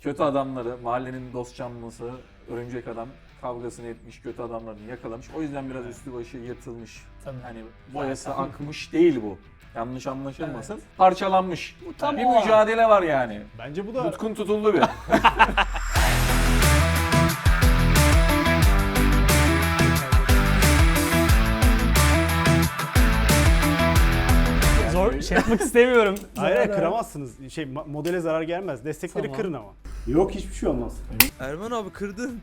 Kötü adamları, mahallenin dost canlısı, örümcek adam kavgasını etmiş, kötü adamlarını yakalamış. O yüzden biraz üstü başı yırtılmış. Tabii. Hani boyası akmış değil bu. Yanlış anlaşılmasın. Evet. Parçalanmış. tam bir o an. mücadele var yani. Bence bu da Nutkun tutuldu bir. Zor şey yapmak istemiyorum. hayır kıramazsınız. Modele zarar gelmez. Destekleri Tamam. kırın ama. Yok hiçbir şey olmaz. Erman abi kırdın.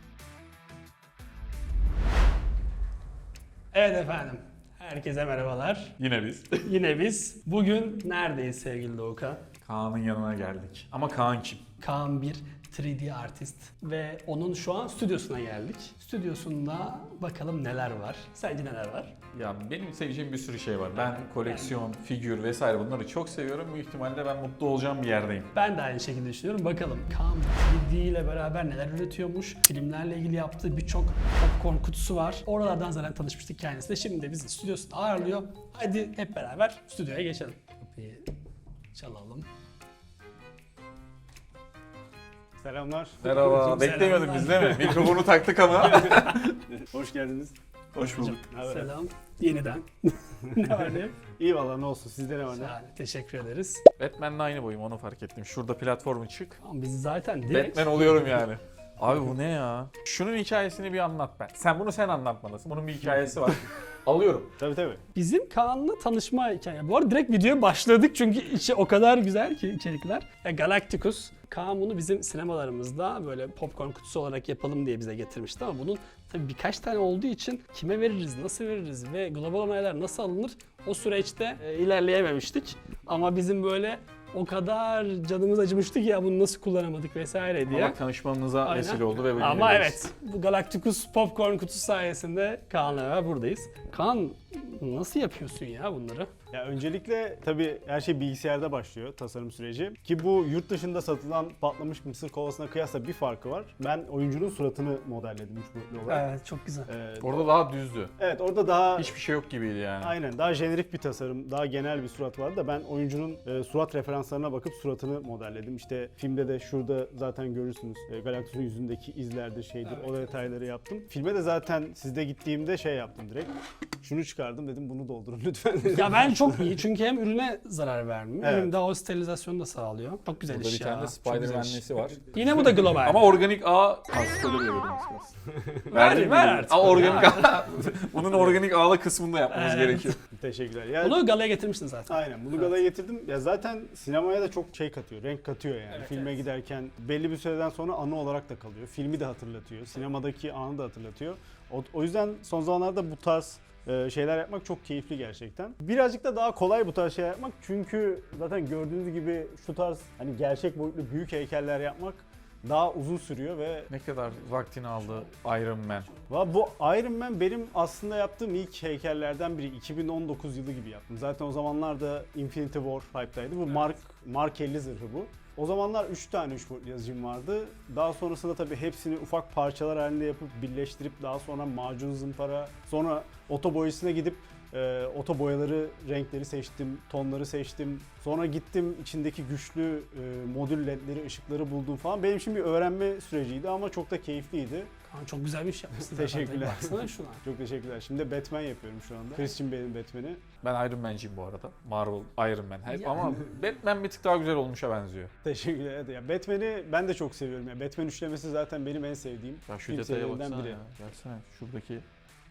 Evet efendim. Herkese merhabalar. Yine biz. Yine biz. Bugün neredeyiz sevgili Doğukan? Kaan'ın yanına geldik. Ama Kaan kim? Kaan bir 3D artist ve onun şu an stüdyosuna geldik. Stüdyosunda bakalım neler var. Sence neler var? Ya benim seveceğim bir sürü şey var. Ben koleksiyon, figür vesaire bunları çok seviyorum. Büyük ihtimalle ben mutlu olacağım bir yerdeyim. Ben de aynı şekilde düşünüyorum. Bakalım Kaan 3D ile beraber neler üretiyormuş. Filmlerle ilgili yaptığı birçok popcorn kutusu var. Oralardan zaten tanışmıştık kendisiyle. Şimdi de bizi stüdyosunda ağırlıyor. Hadi hep beraber stüdyoya geçelim. Kapıyı çalalım. Selamlar. Merhaba. Beklemiyordun Selamlar. biz değil mi? Mikrofonu taktık ama. Hoş geldiniz. Hoş bulduk. Haber? Selam. Yeniden. Ne var ne yok? İyi valla ne olsun. Sizde ne var ne? Yani, teşekkür ederiz. Batman'le aynı boyum onu fark ettim. Şurada platformu çık. Ama biz zaten direkt... Batman oluyorum yani. Abi bu ne ya? Şunun hikayesini bir anlat ben. Sen anlatmalısın. Bunun bir hikayesi var. Alıyorum. Tabii. Bizim Kaan'la tanışma hikaye. Bu arada direkt videoya başladık çünkü içi o kadar güzel ki içerikler. Ya Galacticus, Kaan bunu bizim sinemalarımızda böyle popcorn kutusu olarak yapalım diye bize getirmişti ama bunun tabii birkaç tane olduğu için kime veririz, nasıl veririz ve global onaylar nasıl alınır o süreçte ilerleyememiştik. Ama bizim böyle o kadar canımız acımıştı ki ya bunu nasıl kullanamadık vesaire diye. Ama tanışmamıza Aynen. vesile oldu ve bugün Ama buradayız. evet, bu Galacticus popcorn kutusu sayesinde Kaan'la beraber buradayız. Kaan nasıl yapıyorsun ya bunları? Ya öncelikle tabii her şey bilgisayarda başlıyor tasarım süreci. Ki bu yurt dışında satılan patlamış mısır kovasına kıyasla bir farkı var. Ben oyuncunun suratını modelledim 3 boyutlu olarak. Evet, çok güzel. Orada daha düzdü. Evet orada daha Hiçbir şey yok gibiydi yani. aynen daha jenerik bir tasarım, daha genel bir surat vardı da ben oyuncunun surat referanslarına bakıp suratını modelledim. İşte filmde de şurada zaten görürsünüz Galactus'un yüzündeki izlerdir şeydir o detayları yaptım. Filme de zaten sizde gittiğimde şey yaptım direkt. Şunu çıkardım dedim bunu doldurun lütfen dedim. Ya ben çok iyi çünkü hem ürüne zarar vermiyor Evet. hem de o sterilizasyonu da sağlıyor. Çok güzel Burada iş bir ya. tane de Çok güzel iş. Spider-Man'lisi var. Yine bu da global. Ama organik ağ... Spoiler veriyorum ver artık. Organik ağ... Bunun organik ağlı kısmını da yapmamız Evet. gerekiyor. Teşekkürler. Ya, Bunu galaya getirmiştin zaten. aynen bunu galaya getirdim. Ya zaten sinemaya da çok şey katıyor, renk katıyor yani. Evet, Filme giderken belli bir süreden sonra anı olarak da kalıyor. Filmi de hatırlatıyor, sinemadaki anı da hatırlatıyor. O yüzden son zamanlarda bu tarz şeyler yapmak çok keyifli gerçekten. Birazcık da daha kolay bu tarz şeyler yapmak çünkü zaten gördüğünüz gibi şu tarz hani gerçek boyutlu büyük heykeller yapmak daha uzun sürüyor ve Ne kadar vaktini aldı Iron Man. bu Iron Man benim aslında yaptığım ilk heykellerden biri. 2019 yılı gibi yaptım. Zaten o zamanlarda Infinity War hype'daydı. Bu Mark 50 zırhı bu. O zamanlar 3 tane 3 boyutlu yazıcım vardı. Daha sonrasında tabii hepsini ufak parçalar halinde yapıp birleştirip daha sonra macun zımpara, sonra oto boyasına gidip oto boyaları, renkleri seçtim, tonları seçtim. Sonra gittim içindeki güçlü modül ledleri, ışıkları buldum falan. Benim için bir öğrenme süreciydi ama çok da keyifliydi. Kaan çok güzel bir iş yapmışsın. Teşekkürler. Baksana şuna. Çok teşekkürler. Şimdi Batman yapıyorum şu anda. Christian Bale'in Batman'i. Ben Iron Man'ciyim bu arada. Marvel, Iron Man. Ya. Ama Batman bir tık daha güzel olmuşa benziyor. Teşekkürler. Evet, ya Batman'i ben de çok seviyorum. Ya Batman üçlemesi zaten benim en sevdiğim Ya şu film detaya serilerinden baksana biri. ya. Gelsene şuradaki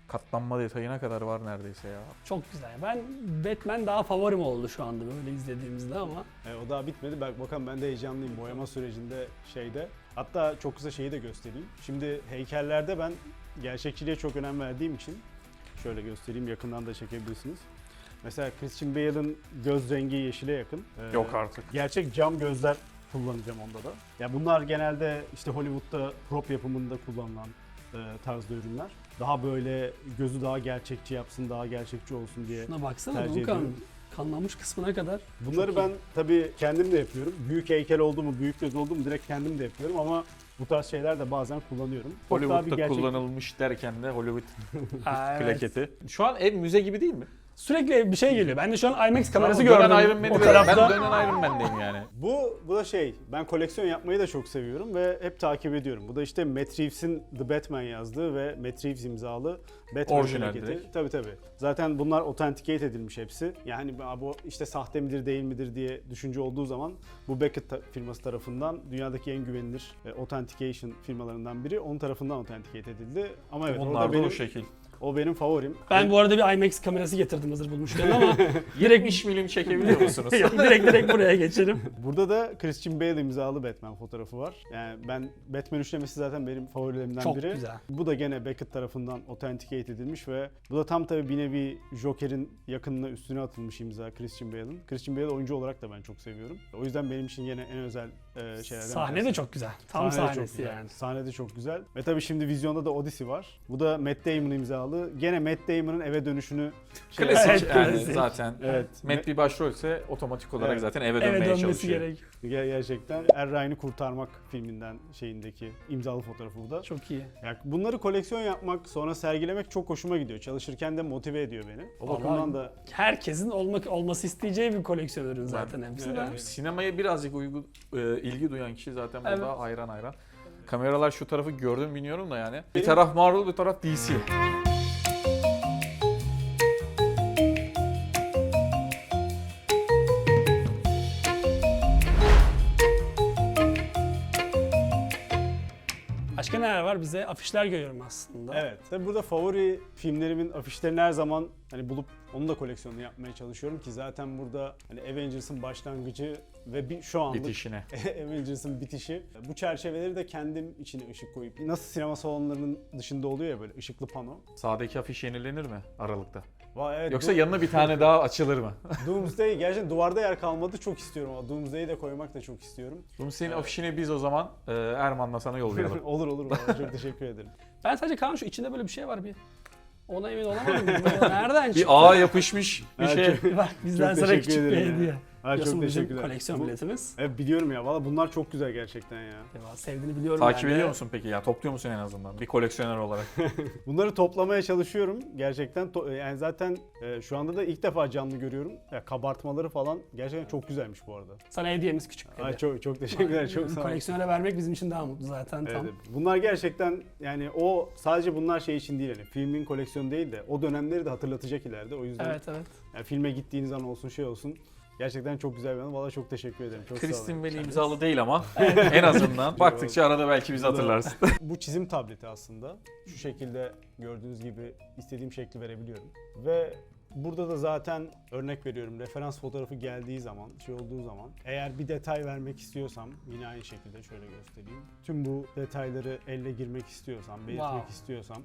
katlanma detayına kadar var neredeyse ya. Çok güzel. Ben Batman daha favorim oldu şu anda böyle izlediğimizde ama. O daha bitmedi. Bakalım ben de heyecanlıyım boyama sürecinde şeyde. Hatta çok kısa şeyi de göstereyim. Şimdi heykellerde ben gerçekçiliğe çok önem verdiğim için şöyle göstereyim, yakından da çekebilirsiniz. Mesela Christian Bale'ın göz rengi yeşile yakın. Yok artık. Gerçek cam gözler kullanacağım onda da. Ya bunlar genelde işte Hollywood'da prop yapımında kullanılan tarzda ürünler. Daha böyle gözü daha gerçekçi yapsın, daha gerçekçi olsun diye. Şuna baksana tercih Doğukan. ediyorum. Kanlanmış kısmına kadar. Bunları çok ben iyi. tabii kendim de yapıyorum. Büyük heykel oldu mu, büyük göz oldu mu direkt kendim de yapıyorum ama bu tarz şeyler de bazen kullanıyorum. Çok daha bir Hollywood'da gerçek- kullanılmış derken de Hollywood Aa, evet. plaketi. Şu an ev müze gibi değil mi? Sürekli bir şey geliyor. Ben de şu an IMAX kamerası Dönen gördüm. Iron Man'i O de- tarafta. Ben dönen Iron Man'deyim yani. Bu da şey, ben koleksiyon yapmayı da çok seviyorum ve hep takip ediyorum. Bu da işte Matt Reeves'in The Batman yazdığı ve Matt Reeves imzalı Batman Orijinal plaketi. direkt. Tabii. Zaten bunlar authenticate edilmiş hepsi. Yani bu işte sahte midir değil midir diye düşünce olduğu zaman bu Beckett firması tarafından dünyadaki en güvenilir authentication firmalarından biri. Onun tarafından authenticate edildi. Ama evet Onlar orada da benim, o şekil. o benim favorim. Ben bu arada bir IMAX kamerası getirdim hazır bulmuşken ama direkt 70 milim çekebiliyor musunuz? Yok, direkt buraya geçelim. Burada da Christian Bale imzalı Batman fotoğrafı var. Yani ben Batman üçlemesi zaten benim favorilerimden Çok biri. güzel. Bu da gene Beckett tarafından authenticate edilmiş ve bu da tam tabii bir nevi Joker'in yakınına üstüne atılmış imza Christian Bale'ın. Christian Bale oyuncu olarak da ben çok seviyorum. O yüzden benim için yine en özel şeylerden Sahne birisi. de çok güzel. Tam Sahne de çok sahnesi güzel. yani. Sahne de çok güzel. Ve tabii şimdi vizyonda da Odyssey var. Bu da Matt Damon imzalı. Gene Matt Damon'ın eve dönüşünü Klasik Evet, yani klasik. zaten. Evet. Matt bir başrolse otomatik olarak Evet. zaten eve Eve dönmeye dönmesi çalışıyor. gerek. Gerçekten Er Ryan'ı kurtarmak filminden şeyindeki imzalı fotoğrafı bu da. Çok iyi. Yani bunları koleksiyon yapmak, sonra sergilemek çok hoşuma gidiyor. Çalışırken de motive ediyor beni. O bakımdan da Herkesin olması isteyeceği bir koleksiyon ürün zaten hepsi de. Evet. Sinemaya birazcık ilgi duyan kişi zaten burada Evet. hayran. Kameralar şu tarafı gördüm bilmiyorum da yani. Bir taraf Marvel, bir taraf DC. Başka neler var? Bize afişler görüyorum aslında. evet. Tabii burada favori filmlerimin afişlerini her zaman hani bulup onun da koleksiyonunu yapmaya çalışıyorum ki zaten burada hani Avengers'ın başlangıcı ve şu anlık Bitişine. Avengers'ın bitişi. Bu çerçeveleri de kendim içine ışık koyup nasıl sinema salonlarının dışında oluyor ya böyle ışıklı pano. Sağdaki afiş yenilenir mi Aralık'ta? Vay, evet, Yoksa yanına bir tane daha açılır mı? Doomsday gerçekten duvarda yer kalmadı, çok istiyorum ama Doomsday'i de koymak da çok istiyorum. Senin afişini biz o zaman Erman'la sana yollayalım. olur vallahi, çok teşekkür ederim. Ben sadece Kaan şu içinde böyle bir şey var bir. Ona emin olamadım. Nereden çıktı? Bir ağa yapışmış bir Evet, şey. Bak bizden Çok sana teşekkür küçük bir ederim ya. hediye. Ha, Biliyorsun çok bu bizim teşekkürler. koleksiyon Bu- biletimiz. Evet biliyorum ya, valla bunlar çok güzel gerçekten ya. Eyvallah, sevdiğini biliyorum Takip ben de. ediyor musun peki ya? Topluyor musun en azından? Bir koleksiyoner olarak. Bunları toplamaya çalışıyorum gerçekten. Yani zaten şu anda da ilk defa canlı görüyorum. Ya kabartmaları falan gerçekten çok güzelmiş bu arada. Sana hediyemiz küçük bir hediye. Ay çok teşekkürler, çok sağ olun. Koleksiyonere vermek bizim için daha mutlu zaten Evet, tam. evet. Bunlar gerçekten yani o sadece bunlar şey için değil, hani filmin koleksiyonu değil de o dönemleri de hatırlatacak ileride. O yüzden Evet. yani filme gittiğiniz an olsun şey olsun. Gerçekten çok güzel bir an. Valla çok teşekkür ederim. Çok sağ olun. Christian Bale imzalı değil ama en azından baktıkça arada belki biz hatırlarsın. Bu çizim tableti aslında. Şu şekilde gördüğünüz gibi istediğim şekli verebiliyorum. Ve burada da zaten örnek veriyorum, referans fotoğrafı geldiği zaman, şey olduğu zaman eğer bir detay vermek istiyorsam yine aynı şekilde şöyle göstereyim. Tüm bu detayları elle girmek istiyorsam, belirtmek Wow. istiyorsam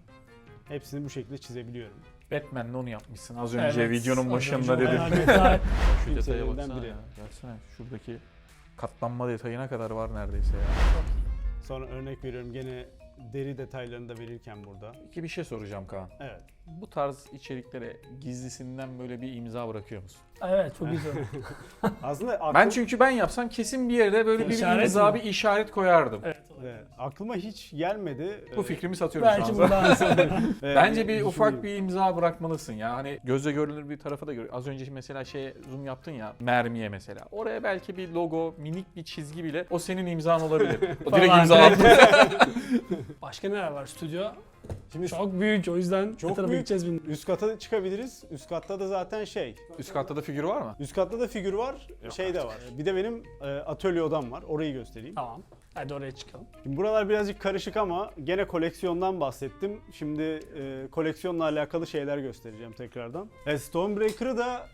hepsini bu şekilde çizebiliyorum. Batman'le onu yapmışsın. Az önce Evet, videonun az başında önce dedim. bayağı detay. Şu detaya Filmlerinden baksana biri. ya. Baksana şuradaki katlanma detayına kadar var neredeyse ya. Sonra örnek veriyorum gene deri detaylarını da verirken burada. Peki bir şey soracağım Kaan. Evet. Bu tarz içeriklere gizlisinden böyle bir imza bırakıyor musun? Evet çok güzel. Aslında Ben çünkü ben yapsam kesin bir yere böyle bir İşaret imza, mi? bir işaret koyardım. Evet. evet, aklıma hiç gelmedi. Bu fikrimi satıyorum Belki şu anda. bundan sonra. Bence bir ufak düşüneyim. bir imza bırakmalısın ya. Hani gözle görünür bir tarafa da görüyor. Az önce mesela zoom yaptın ya mermiye mesela. Oraya belki bir logo, minik bir çizgi bile o senin imzan olabilir. O direkt Falan, imza direkt. attın. Başka neler var? Stüdyo Şimdi çok büyük, o yüzden Çok ne tarafa büyük. gideceğiz bilmiyorum. üst kata çıkabiliriz. Üst katta da zaten Üst katta da figür var mı? Üst katta da figür var, şey de var. Bir de benim atölye odam var. Orayı göstereyim. Tamam. Hadi oraya çıkalım. Şimdi buralar birazcık karışık ama gene koleksiyondan bahsettim. Şimdi koleksiyonla alakalı şeyler göstereceğim tekrardan. Stonebreaker'ı da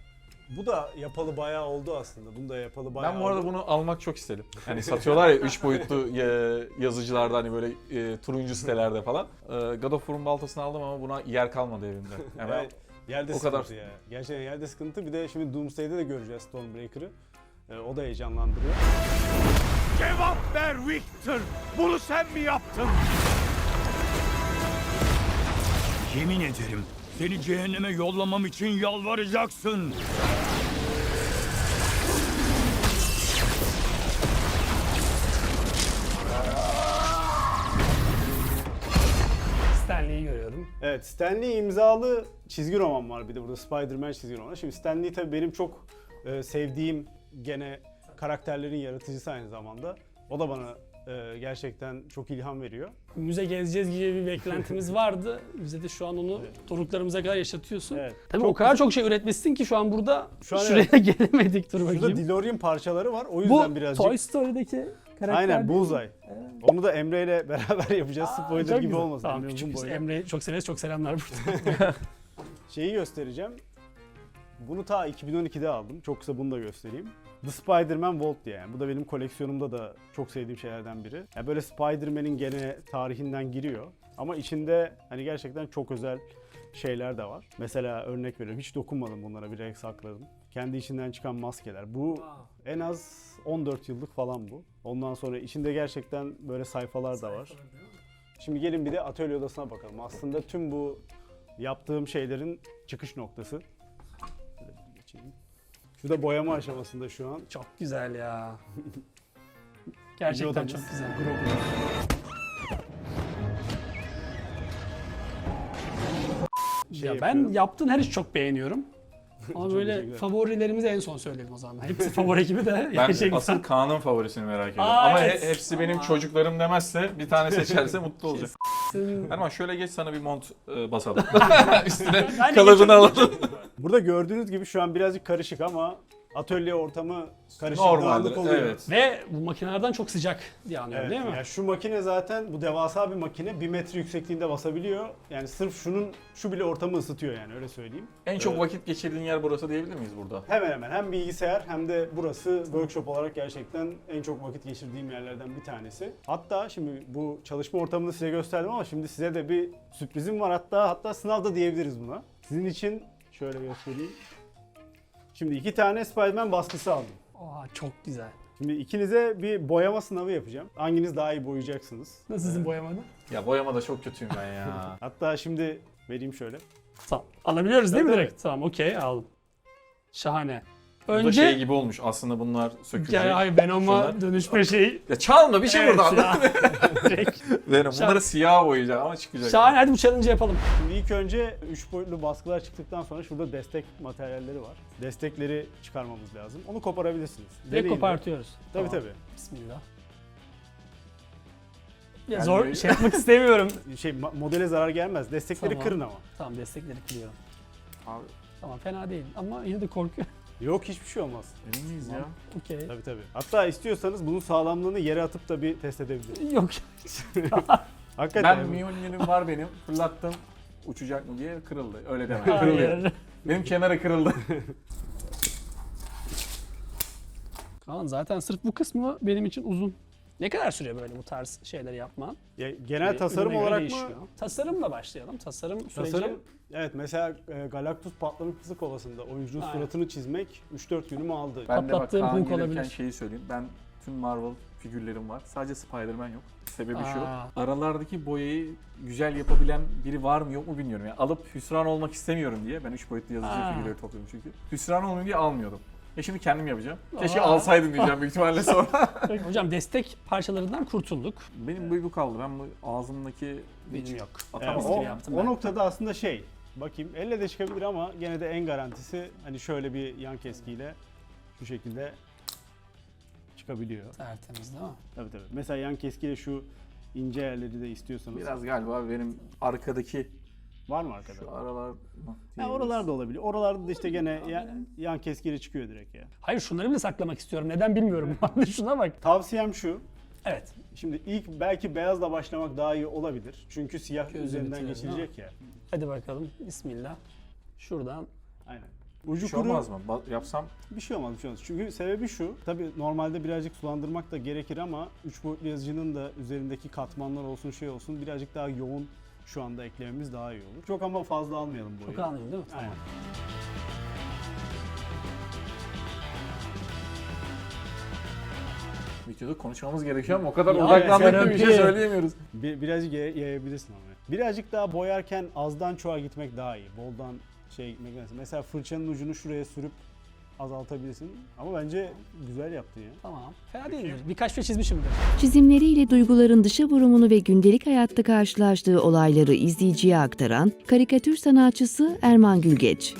bu da yapalı bayağı oldu aslında. Bunu da yapalı bayağı Ben bu arada oldu. bunu almak çok istedim. Hani satıyorlar ya 3 boyutlu yazıcılarda hani böyle turuncu sitelerde falan. God of War'un baltasını aldım ama buna yer kalmadı evimde. Yani ben- Yani yerde o sıkıntı kadar. ya. Gerçekten yerde sıkıntı. Bir de şimdi Doomsday'de de göreceğiz Stormbreaker'ı. O da heyecanlandırıyor. Cevap ver Victor! Bunu sen mi yaptın? Yemin ederim seni cehenneme yollamam için yalvaracaksın. Stanley Lee görüyorum. Evet, Stan Lee imzalı çizgi roman var bir de burada, Spider-Man çizgi romanı. Şimdi Stan Lee tabii benim çok sevdiğim gene karakterlerin yaratıcısı aynı zamanda. O da bana gerçekten çok ilham veriyor. Müze gezeceğiz gibi bir beklentimiz vardı. Bize de şu an onu doruklarımıza kadar yaşatıyorsun. Evet. Tabii Çok o kadar çok şey üretmişsin ki şu an burada Şu an şuraya gelemedik. Dur Şurada bakayım. DeLorean parçaları var. O yüzden Bu birazcık... Toy Story'deki karakter. Aynen, değil mi? Bullseye. Onu da Emre ile beraber yapacağız. Spoiler Çok gibi güzel. olmasın. Tamam, Emre küçük uzun biz boylu. Emre'yi çok severiz. Çok selamlar burada. Şeyi göstereceğim. Bunu ta 2012'de aldım. Çok kısa bunu da göstereyim. The Spider-Man Vault diye. Yani bu da benim koleksiyonumda da çok sevdiğim şeylerden biri. Yani böyle Spider-Man'in gene tarihinden giriyor. Ama içinde hani gerçekten çok özel şeyler de var. Mesela örnek veriyorum. Hiç dokunmadım bunlara. Bilerek sakladım. Kendi içinden çıkan maskeler. Bu en az 14 yıllık falan bu. Ondan sonra içinde gerçekten böyle sayfalar da var. Şimdi gelin bir de atölye odasına bakalım. Aslında tüm bu yaptığım şeylerin çıkış noktası. Şöyle bir geçeyim. Şurada boyama aşamasında şu an. Çok güzel ya. Gerçekten Odamız. çok güzel. Şey Ya ben yapıyorum. yaptığın her işi çok beğeniyorum. Ama böyle teşekkürler. favorilerimizi en son söyleyelim o zaman. Hepsi favori gibi de Ben gerçekten. asıl Kaan'ın favorisini merak ediyorum. Aa, Ama evet. hepsi benim çocuklarım demezse, bir tane seçerse mutlu olacak. Senin- Erman şöyle geç, sana bir mont basalım. Üstüne Ben de kalıbını geçen- alalım. Burada gördüğünüz gibi şu an birazcık karışık ama atölye ortamı karışık, Normaldir, dağınık oluyor. evet. Ve bu makinelerden çok sıcak diye anlıyorum Evet, değil mi? yani şu makine zaten, bu devasa bir makine, 1 metre yüksekliğinde basabiliyor. Yani sırf şu bile ortamı ısıtıyor yani, öyle söyleyeyim. En çok vakit geçirdiğin yer burası diyebilir miyiz burada? Hemen hemen hem bilgisayar hem de burası workshop olarak gerçekten en çok vakit geçirdiğim yerlerden bir tanesi. Hatta şimdi bu çalışma ortamını size gösterdim ama şimdi size de bir sürprizim var, hatta sınavda diyebiliriz buna. Sizin için şöyle göstereyim. Şimdi 2 tane Spider-Man baskısı aldım. Oha çok güzel. Şimdi ikinize bir boyama sınavı yapacağım. Hanginiz daha iyi boyayacaksınız? Nasıl sizin boyamada? Ya boyamada çok kötüyüm ben ya. Hatta şimdi vereyim şöyle. Tamam. Alabiliyoruz değil mi Tabii, direkt? Tamam okey aldım. Şahane. Bu da Önce şey gibi olmuş aslında, bunlar sökülecek. ya ay Venom'a Şunlar. dönüşme şeyi. Ya çalma bir şey Evet burada. ya. Direkt. Venom. Bunları siyah boyayacak ama çıkacak. Şahane, hadi bu challenge'ı yapalım. Şimdi ilk önce 3 boyutlu baskılar çıktıktan sonra şurada destek materyalleri var. Destekleri çıkarmamız lazım. Onu koparabilirsiniz. Direkt Deneyin de. kopartıyoruz. Tabii Tamam. tabii. Bismillah. Ya Ben zor böyle- şey yapmak istemiyorum. Modele zarar gelmez. Destekleri Tamam. kırın ama. Tamam destekleri kırıyorum. Abi, Tamam fena değil ama yine de korkuyorum. Yok, hiçbir şey olmaz. emin miyiz ya? Okey. Tabii tabii. Hatta istiyorsanız bunun sağlamlığını yere atıp da bir test edebiliriz. Yok. Hakikaten. Ben Mjolnir'im var benim. Fırlattım. Uçacak mı diye kırıldı. Öyle deme. Hayır. Benim kenara kırıldı. Kaan zaten sırf bu kısmı benim için uzun. Ne kadar sürüyor böyle bu tarz şeyleri yapman? Ya, genel Bir tasarım ürüne göre olarak değişiyor. mı? Tasarımla başlayalım. Tasarım süreci. Tasarım, evet mesela Galactus patlamış kızı kovasında oyuncunun Aynen. suratını çizmek 3-4 günümü aldı. Ben de bak Patlattığım Kaan hunk gelirken olabilir. şeyi söyleyeyim. Ben tüm Marvel figürlerim var. Sadece Spider-Man yok. Sebebi Aa. şu. Aralardaki boyayı güzel yapabilen biri var mı yok mu bilmiyorum. Yani alıp hüsran olmak istemiyorum diye. Ben 3 boyutlu yazıcı Aa. figürleri topluyorum çünkü. Hüsran olmayayım diye almıyordum. Şimdi kendim yapacağım. Keşke Aa. alsaydım diyeceğim büyük ihtimalle sonra. Hocam destek parçalarından kurtulduk. Benim bu kaldı. Ben bu ağzımdaki Benim yok. atamaz o, gibi yaptım o ben. noktada aslında bakayım elle de çıkabilir ama gene de en garantisi hani şöyle bir yan keskiyle şu şekilde çıkabiliyor. Tertemiz değil mi? Tabii tabii. Mesela yan keskiyle şu ince yerleri de istiyorsanız. Biraz galiba benim arkadaki Var mı arkada? şu aralar Ya oralarda olabilir. Oralarda da işte gene yan keskiyle çıkıyor direkt ya. Hayır şunları bile saklamak istiyorum. Neden bilmiyorum. Şuna bak. Tavsiyem şu. Evet. Şimdi ilk belki beyazla başlamak daha iyi olabilir. Çünkü siyah Gözünü üzerinden bitirelim, geçilecek ya. Hadi bakalım. Bismillah. Şuradan. Aynen. bir Ucu şey kuru. olmaz mı? Yapsam Bir şey olmaz, bir şey olmaz. Çünkü sebebi şu. Tabii normalde birazcık sulandırmak da gerekir ama 3 boyutlu yazıcının da üzerindeki katmanlar olsun olsun birazcık daha yoğun şu anda eklememiz daha iyi olur. Çok ama fazla almayalım boyu. Çok anlıyorum değil mi? Aynen. videoda konuşmamız gerekiyor ama o kadar Ya, odaklandık ki bir şey terapi. söyleyemiyoruz. Birazcık yayabilirsin ama. Birazcık daha boyarken azdan çoğa gitmek daha iyi. Boldan gitmek lazım. Mesela fırçanın ucunu şuraya sürüp azaltabilirsin. Ama bence güzel yaptın ya. Tamam. Fena değildir. Birkaç şey çizmişimdir. Çizimleriyle duyguların dışa vurumunu ve gündelik hayatta karşılaştığı olayları izleyiciye aktaran karikatür sanatçısı Erman Gülgeç.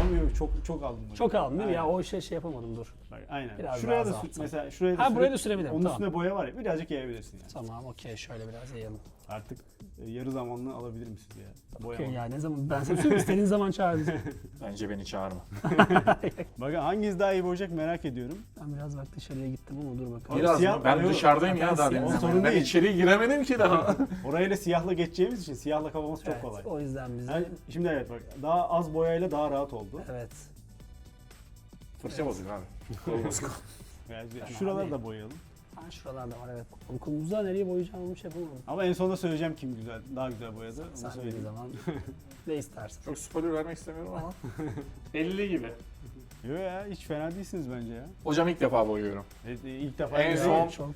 Ama yok, çok aldım bunu. Çok aldım değil mi? Ya Aynen. o şey yapamadım dur. Bak, aynen. Biraz Şuraya daha da azaltsam. mesela şuraya da Ha, buraya da sürebilirim, Onun tamam. üstüne boya var ya, birazcık yayabilirsin yani. Tamam okey şöyle biraz yayalım. Artık yarı zamanlı alabilir misiniz ya? Boya Okey var. ya ne zaman ben sana söyleyeyim istediğin zaman çağır bizi. Bence beni çağırma. Bakın hanginiz daha iyi boyayacak merak ediyorum. Ben biraz bak dışarıya gittim ama dur bakalım. Biraz siyah- mı? Ben Yok, dışarıdayım ya daha siyah- demin. O sorun Ben değil. içeriye giremedim ki daha. Orayla siyahla geçeceğimiz için siyahla kapaması çok Evet, kolay. o yüzden bize Yani şimdi evet bak, daha az boyayla daha rahat oldu. evet. Fırça bozuk abi. Yani Fena şuraları değil. da boyayalım. Ha şuralarda var evet. Okulumuzda nereye boyayacağımı onu şey yapamadım. Ama en sonunda söyleyeceğim kim güzel, daha güzel boyadı. Onu Sen dediğin söyleyeyim. zaman ne istersin. Çok spoiler vermek istemiyorum ama. 50 gibi. Yok ya, hiç fena değilsiniz bence ya. Hocam ilk defa boyuyorum. İlk defa En güzel. son- Çok.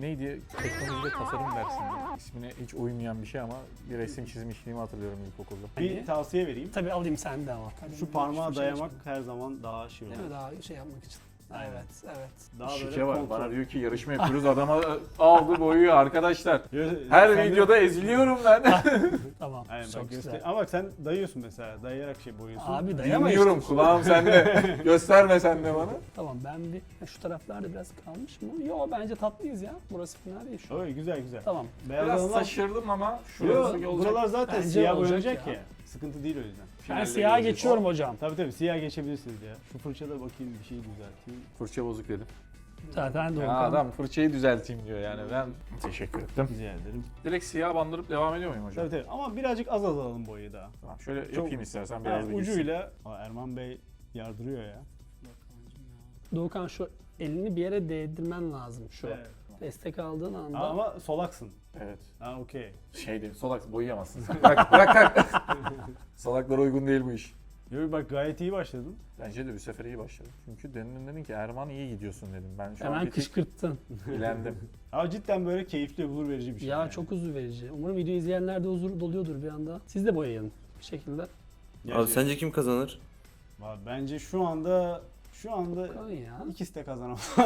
Neydi? Teknolojide tasarım dersinde. İsmine hiç uymayan bir şey ama bir resim çizmişliğimi hatırlıyorum ilkokulda. Bir tavsiye vereyim. Tabii alayım sende ama. Şu parmağa Hiçbir şey dayamak geçmedi. her zaman daha şey olur. Değil mi daha şey yapmak için. Evet, evet. Daha böyle Şike var. kontrol. Bana diyor ki yarışma yapıyoruz. Adama aldı boyuyor arkadaşlar. Yo, Her sen de- videoda eziliyorum ben. Tamam. Aynen, çok bak, güzel. Ama bak sen dayıyorsun mesela. Dayayarak şey boyuyorsun. Abi dayama Dinliyorum işte. kulağım sende. Gösterme sen de bana. Tamam ben bir şu taraflarda biraz kalmış mı? Yo bence tatlıyız ya. Burası fena değil şu an. Oy, güzel güzel. Tamam. Beyaz Biraz alanlar- şaşırdım ama Yo, şurası olacak. buralar zaten Bence siyah olacak boyanacak ya. ya. Sıkıntı değil o yüzden. Ben Finalde siyaha göreceğiz. geçiyorum hocam. Tabii siyah geçebilirsiniz ya. Şu fırçada bakayım bir şey düzelteyim. Fırça bozuk dedim. Zaten Ya Doğukan. adam fırçayı düzelteyim diyor yani. Ben teşekkür ettim. Rica ederim. Direkt siyah bandırıp devam ediyor muyum hocam? Tabii ama birazcık az alalım boyayı daha. Tamam, şöyle Çok- yapayım istersen biraz Yani bir gitsin. ucuyla. Aa, Erman Bey yardırıyor ya. Doğukan şu elini bir yere değdirmen lazım şu. Evet. Destek aldığın anda. Ama solaksın. Evet. Ha okey. Şeydi, solak boyayamazsın sen. Bırak, bırak. Solaklara uygun değil bu iş. Yo bak gayet iyi başladın. Bence de bir sefer iyi başladım. Çünkü dedin ki Erman iyi gidiyorsun dedim. Ben şu an Hemen bir tık kışkırttın. ilendim. Ama cidden böyle keyifli, huzur verici bir şey. Ya yani. çok huzur verici. Umarım video izleyenler de huzur doluyordur bir anda. Siz de boyayın bir şekilde. Yani- Abi sence kim kazanır? Vallahi bence şu anda Bakalım ya. ikisi de kazanamaz.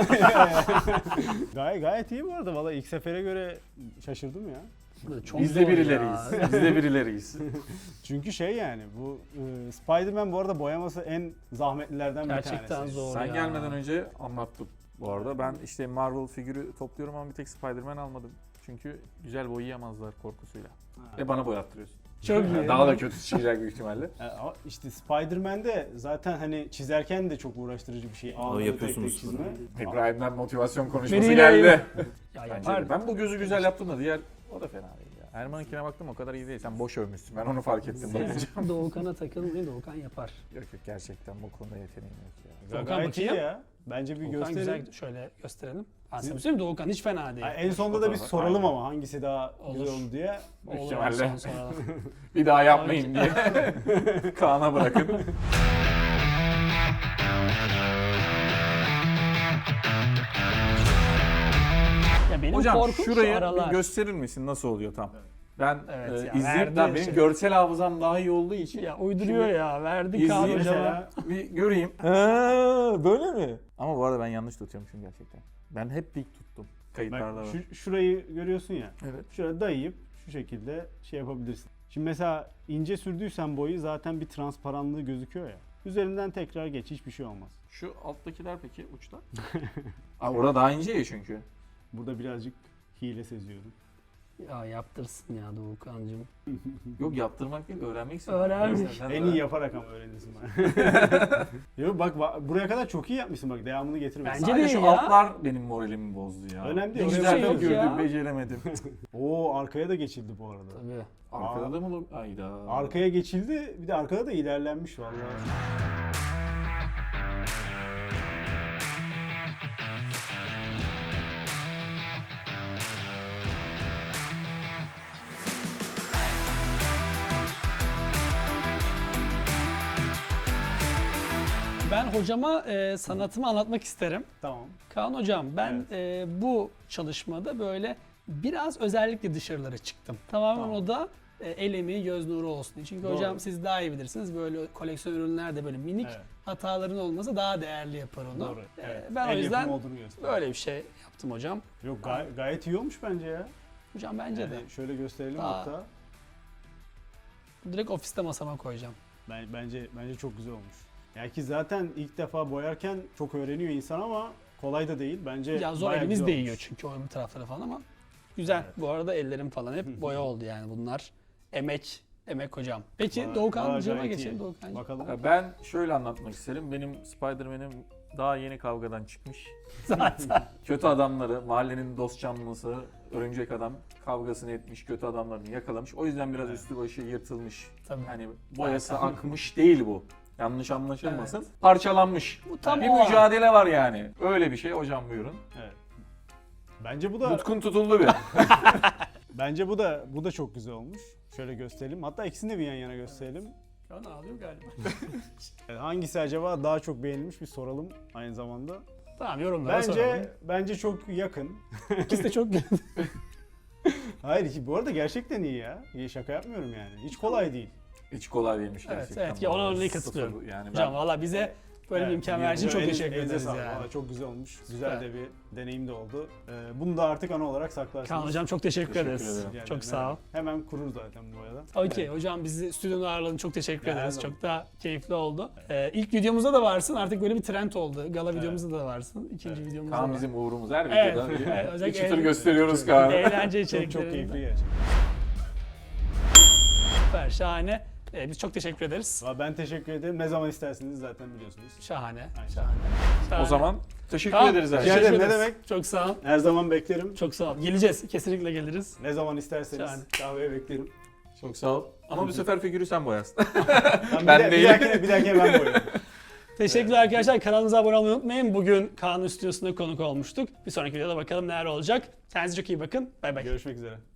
Gayet iyi bu arada. Vallahi ilk sefere göre şaşırdım ya. Burada çok Biz zor de ya. birileriyiz. Biz de birileriyiz. Çünkü şey yani bu Spider-Man bu arada boyaması en zahmetlilerden bir tanesi. Gerçekten zor Sen ya. gelmeden önce anlattım bu arada. Ben işte Marvel figürü topluyorum ama bir tek Spider-Man almadım. Çünkü güzel boyayamazlar korkusuyla. Ve bana boyattırıyorsun. Çok iyi. Daha da kötü çıkacak büyük ihtimalle. Ama işte Spider-Man'de zaten hani çizerken de çok uğraştırıcı bir şey. Ağları yapıyorsunuz tek tek çizme. İbrahim'den motivasyon konuşması Biriyle- geldi. Ya Bence yapar. de. Ben bu gözü güzel yaptım da diğer o da fena değil ya. Erman'ınkine baktım o kadar iyi değil. Sen boş övmüşsün. Ben onu fark ettim. bakınca. Doğukan'a takılmayın, Doğukan yapar. Yok yok gerçekten bu konuda yeteneğim yok ya. Doğukan Gayet iyi bakayım. ya. Bence bir Doğukan gösterin. güzel, şöyle gösterelim. Ben sana söyleyeyim Doğukan hiç fena değil. Ha, en sonunda da bir Fotoğraf- soralım Aynen. ama hangisi daha Olur. güzel oldu diye. Büyük Olur, ihtimalle. sonra. Bir daha yapmayın diye Kaan'a bırakın. Ya benim Hocam korkum şu şurayı aralar. bir gösterir misin nasıl oluyor tam? Ben Evet ya, izleyip verdi benim şey. görsel hafızam daha iyi olduğu için Ya uyduruyor Şimdi ya. Verdi Kaan izleyeyim hocama. Mesela bir göreyim. Böyle mi? Ama bu arada ben yanlış tutuyormuşum gerçekten. Ben hep dik tuttum. Kayıtlarda bak, var. şurayı görüyorsun ya. Evet. Şuraya dayayıp şu şekilde şey yapabilirsin. Şimdi mesela ince sürdüysen boyu zaten bir transparanlığı gözüküyor ya. Üzerinden tekrar geç, hiçbir şey olmaz. Şu alttakiler peki uçta? Aa, orada daha ince ya çünkü. Burada birazcık hile seziyorum. Ya yaptırsın ya Doğukan'cığım. Yok yaptırmak değil öğrenmek istiyorum. Öğrenmiş. Sen En iyi yaparak ama öğrenirsin bana. Yok bak buraya kadar çok iyi yapmışsın bak, devamını getirmesin. Bence Sadece de şu ya. altlar benim moralimi bozdu ya. Önemli Ne değil, güzel oraya figürdü, ya. beceremedim. Oo, arkaya da geçildi bu arada. Tabii. Arkada da mı olur? Ayda. Arkaya geçildi, bir de arkada da ilerlenmiş vallahi. Ben hocama sanatımı anlatmak isterim. Tamam. Kaan hocam ben bu çalışmada böyle biraz özellikle dışarılara çıktım. Tamamen Tamam. o da el emeği göz nuru olsun. Çünkü Doğru. hocam siz daha iyi bilirsiniz. Böyle koleksiyon ürünlerde böyle minik Evet. hataların olması daha değerli yapar onu. Doğru. Evet. Ben o El yüzden yapımı olduğunu gösteriyor. böyle bir şey yaptım hocam. Yok gayet iyi olmuş bence ya. Hocam bence de. Yani şöyle gösterelim Daha- hatta. Direkt ofiste masama koyacağım. Bence çok güzel olmuş. Yani ki zaten ilk defa boyarken çok öğreniyor insan ama kolay da değil. Bence Ya zor, bayağı elimiz güzel değiyor olmuş. çünkü o öbür taraflara falan ama güzel. Evet. Bu arada ellerim falan hep boya oldu yani bunlar. Emek hocam. Peki Vay, Doğukan vay, hocama gayet geçelim iyi. Doğukan. Bakalım. Ben şöyle anlatmak isterim. Benim Spider-Man'im daha yeni kavgadan çıkmış. Zaten. Kötü adamları, mahallenin dost canlısı, örümcek adam kavgasını etmiş, kötü adamlarını yakalamış. O yüzden biraz üstü başı yırtılmış. Tabii. Yani boyası akmış değil bu. Yanlış anlaşılmasın. Parçalanmış. Bu tam bir o an. mücadele var yani. Öyle bir şey hocam buyurun. Evet. Bence bu da Nutkun tutuldu bir. bence bu da çok güzel olmuş. Şöyle gösterelim. Hatta ikisini de bir yan yana gösterelim. Şu an ağlıyor galiba. Yani hangisi acaba daha çok beğenilmiş bir soralım aynı zamanda. Tamam yorumlara soralım. Bence çok yakın. İkisi de çok Hayır bu arada gerçekten iyi ya. İyi, şaka yapmıyorum yani. Hiç kolay değil. Hiç kolay değilmiş Evet, gerçekten. evet. Ya ona Vallahi örneği sıfır. katılıyorum. Yani Hocam valla bize böyle bir Evet, imkan verdiğin için çok elinize- teşekkür elinize ederiz sağlık. yani. Valla çok güzel olmuş. Güzel Süper. de bir deneyim de oldu. Bunu da artık ana olarak saklarsınız. Kaan hocam çok teşekkür Teşekkür ederiz. ederim. Yani Çok sağ ol. Hemen kurur zaten bu arada. Okey hocam bizi stüdyoda ağırladın çok teşekkür Ya, her ederiz. zaman. Çok da keyifli oldu. İlk videomuzda da varsın artık böyle bir trend oldu. Gala videomuzda da varsın. İkinci videomuzda Kaan da. bizim uğrumuz her Evet, videoda. evet, Bir özellikle çıtır evet. gösteriyoruz Kaan'ı. Eğlence Çok çok içeriklerinde. keyifli gerçekten. Süper şahane. Biz çok teşekkür ederiz. Valla ben teşekkür ederim. Ne zaman isterseniz zaten biliyorsunuz. Şahane. Aynen. Şahane. O zaman teşekkür Tamam, ederiz her Rica şey. ederim, teşekkür ne ederiz. demek? Çok sağ ol. Her zaman beklerim. Çok sağ ol. Geleceğiz. Kesinlikle geliriz. Ne zaman isterseniz Şahane. kahveye beklerim. Çok sağ ol. Ama bu sefer figürü sen boyarsın. Ben Ben bir değilim. dahakine ben boyarım. Teşekkürler arkadaşlar. Kanalımıza abone olmayı unutmayın. Bugün Kaan'ın stüdyosunda konuk olmuştuk. Bir sonraki videoda bakalım neler olacak. Kendinize çok iyi bakın. Bay bay. Görüşmek üzere.